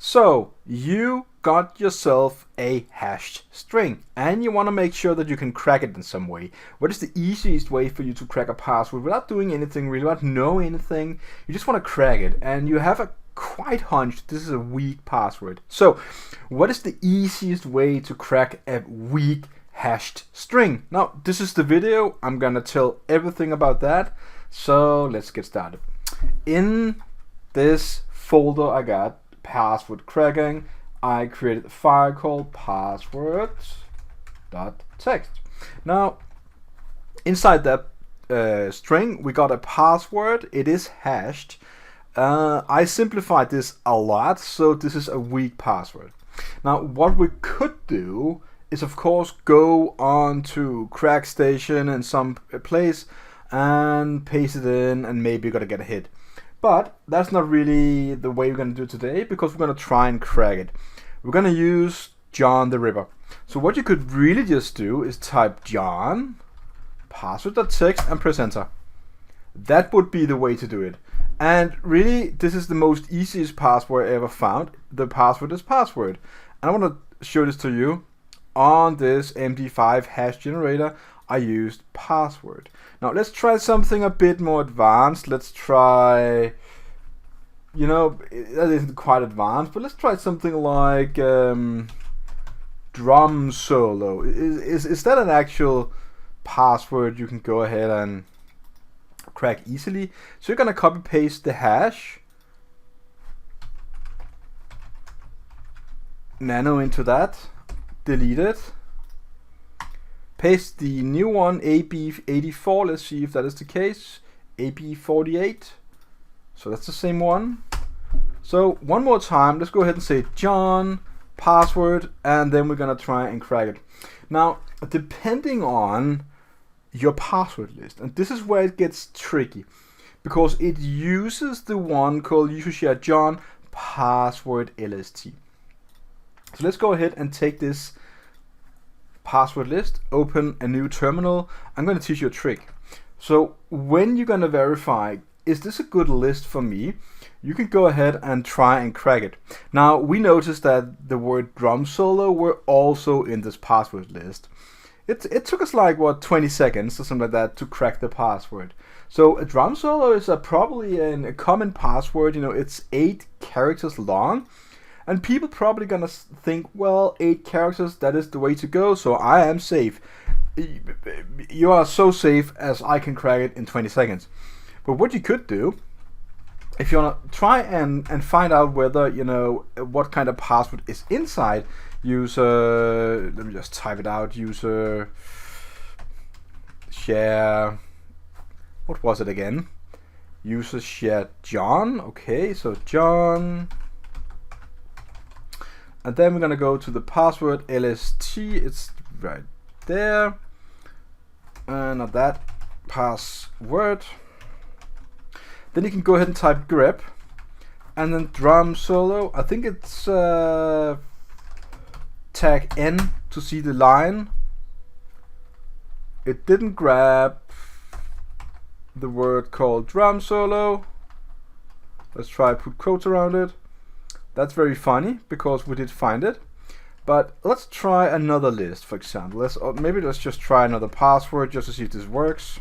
So you got yourself a hashed string and you want to make sure that you can crack it in some way. What is the easiest way for you to crack a password without doing anything really, without knowing anything? You just want to crack it and you have a quite hunch this is a weak password. So what is the easiest way to crack a weak hashed string? Now this is the video. I'm gonna tell everything about that. So let's get started. In this folder I got password cracking, I created a file called passwords.txt. Now inside that string we got a password. It is hashed. I simplified this a lot, so this is a weak password. Now what we could do is of course go on to CrackStation in some place and paste it in, and maybe you're gonna get a hit. But that's not really the way we're going to do it today, because we're going to try and crack it. We're going to use John the Ripper. So what you could really just do is type John, password.txt, and press enter. That would be the way to do it. And really, this is the most easiest password I ever found. The password is password. And I want to show this to you. On this MD5 hash generator, I used password. Now let's try something a bit more advanced. Let's try, you know, that isn't quite advanced, but let's try something like drum solo. Is that an actual password you can go ahead and crack easily? So you're gonna copy paste the hash, nano into that, delete it. Paste the new one, AB84, let's see if that is the case, AB48, so that's the same one. So one more time, let's go ahead and say John, password, and then we're gonna try and crack it. Now, depending on your password list, and this is where it gets tricky, because it uses the one called user share John password LST. So let's go ahead and take this password list, open a new terminal. I'm going to teach you a trick. So when you're going to verify, is this a good list for me? You can go ahead and try and crack it. Now we noticed that the word drum solo were also in this password list. It took us like what, 20 seconds or something like that to crack the password. So a drum solo is probably a common password. You know, it's 8 characters long. And people probably gonna think, well, 8 characters, that is the way to go, so I am safe. You are so safe as I can crack it in 20 seconds. But what you could do, if you wanna try and find out whether, you know, what kind of password is inside, user, let me just type it out, user share, what was it again? User share John, okay, so John. And then we're gonna go to the password LST, it's right there. And not that, password. Then you can go ahead and type grep. And then drum solo, I think it's tag N to see the line. It didn't grab the word called drum solo. Let's try put quotes around it. That's very funny because we did find it. But let's try another list, for example. Maybe let's just try another password just to see if this works.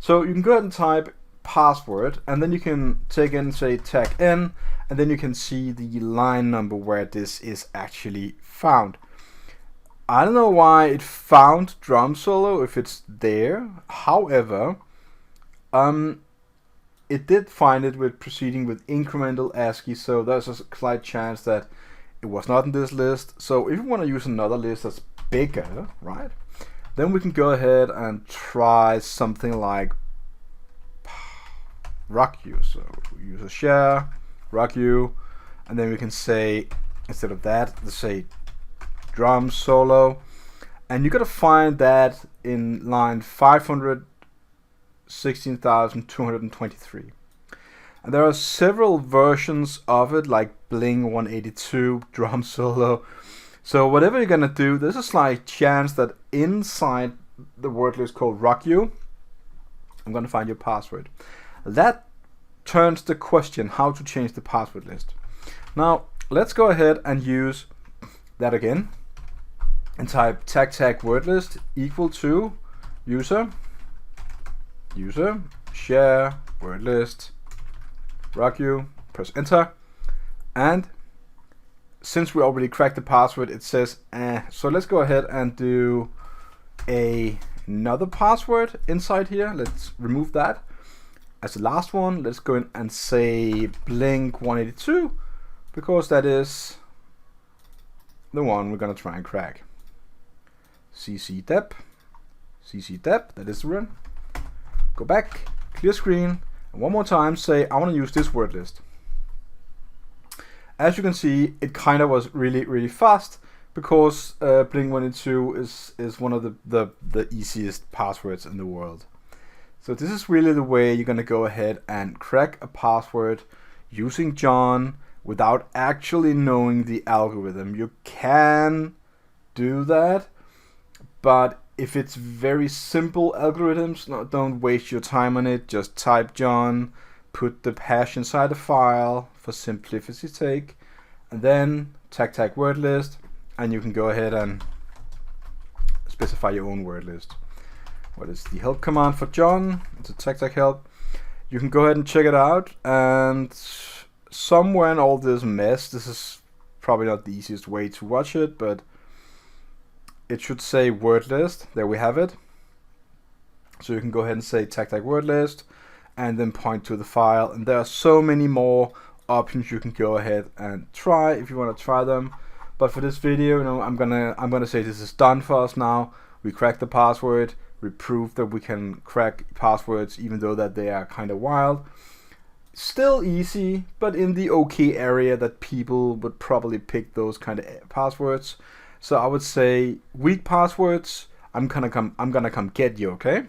So you can go ahead and type password, and then you can take in, say, tag N, and then you can see the line number where this is actually found. I don't know why it found drum solo if it's there. However, it did find it with proceeding with incremental ASCII, so there's a slight chance that it was not in this list. So if you want to use another list that's bigger, right, then we can go ahead and try something like VidIQ. So user share, VidIQ, and then we can say, instead of that, let's say drum solo, and you gotta find that in line 516,223. And there are several versions of it, like Bling 182, drum solo. So whatever you're gonna do, there's a slight chance that inside the word list called VidIQ, I'm gonna find your password. That returns the question how to change the password list. Now let's go ahead and use that again and type tag word list equal to user share word list VidIQ, press enter, and since we already cracked the password, it says so let's go ahead and do another password inside here. Let's remove that as the last one. Let's go in and say Blink182 because that is the one we're gonna try and crack. ccdep, that is the run. Go back, clear screen, and one more time say I want to use this word list. As you can see, it kind of was really fast because Blink182 is one of the easiest passwords in the world. So this is really the way you're gonna go ahead and crack a password using John without actually knowing the algorithm. You can do that, but if it's very simple algorithms, don't waste your time on it. Just type John, put the hash inside the file for simplicity's sake, and then tag word list, and you can go ahead and specify your own word list. What is the help command for John? It's a tag help. You can go ahead and check it out, and somewhere in all this mess, this is probably not the easiest way to watch it, but it should say word list. There we have it. So you can go ahead and say tag word list and then point to the file, and there are so many more options you can go ahead and try if you want to try them. But for this video, I'm gonna say this is done for us now. We cracked the password. We proved that we can crack passwords even though that they are kind of wild. Still easy, but in the okay area that people would probably pick those kind of passwords. So I would say weak passwords, I'm gonna come get you, okay?